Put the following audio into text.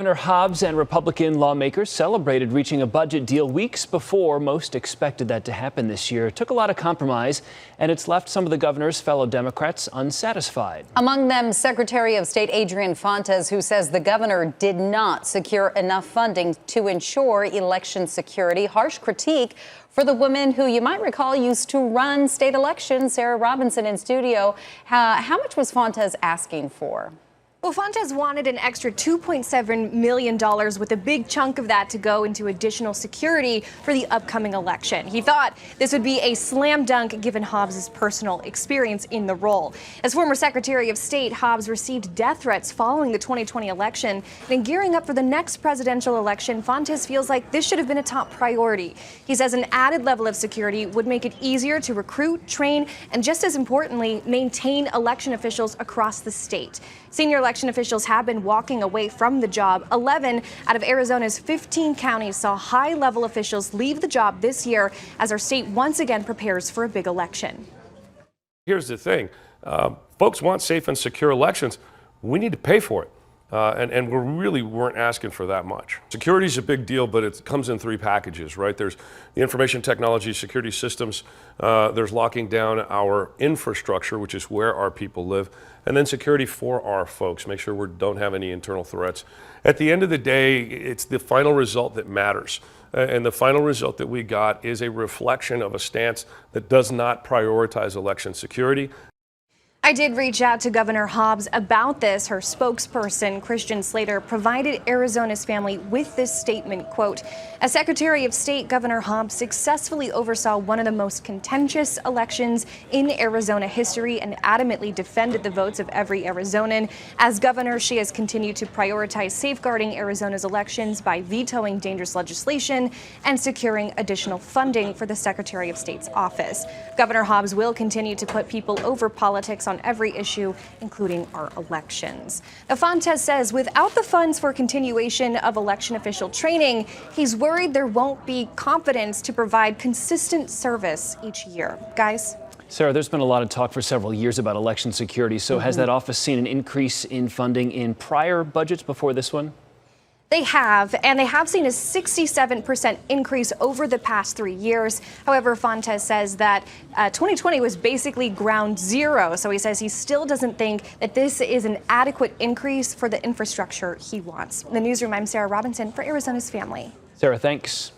Governor Hobbs and Republican lawmakers celebrated reaching a budget deal weeks before most expected that to happen this year. It took a lot of compromise, and it's left some of the governor's fellow Democrats unsatisfied. Among them, Secretary of State Adrian Fontes, who says the governor did not secure enough funding to ensure election security. Harsh critique for the woman who you might recall used to run state elections. Sarah Robinson in studio. How much was Fontes asking for? Well, Fontes wanted an extra $2.7 million, with a big chunk of that to go into additional security for the upcoming election. He thought this would be a slam dunk given Hobbs' personal experience in the role. As former Secretary of State, Hobbs received death threats following the 2020 election. And in gearing up for the next presidential election, Fontes feels like this should have been a top priority. He says an added level of security would make it easier to recruit, train, and just as importantly, maintain election officials across the state. Senior election officials have been walking away from the job. 11 out of Arizona's 15 counties saw high-level officials leave the job this year as our state once again prepares for a big election. Here's the thing. Folks want safe and secure elections. We need to pay for it. And we really weren't asking for that much. Security is a big deal, but it comes in three packages, right? There's the information technology, security systems, there's locking down our infrastructure, which is where our people live, and then security for our folks, make sure we don't have any internal threats. At the end of the day, it's the final result that matters. And the final result that we got is a reflection of a stance that does not prioritize election security. I did reach out to Governor Hobbs about this. Her spokesperson, Christian Slater, provided Arizona's family with this statement, quote, "As Secretary of State, Governor Hobbs successfully oversaw one of the most contentious elections in Arizona history and adamantly defended the votes of every Arizonan. As governor, she has continued to prioritize safeguarding Arizona's elections by vetoing dangerous legislation and securing additional funding for the Secretary of State's office. Governor Hobbs will continue to put people over politics on every issue, including our elections." Now, Fontes says without the funds for continuation of election official training, he's worried there won't be confidence to provide consistent service each year. Guys? Sarah, there's been a lot of talk for several years about election security. So has that office seen an increase in funding in prior budgets before this one? They have, and they have seen a 67% increase over the past 3 years. However, Fontes says that 2020 was basically ground zero. So he says he still doesn't think that this is an adequate increase for the infrastructure he wants. In the newsroom, I'm Sarah Robinson for Arizona's Family. Sarah, thanks.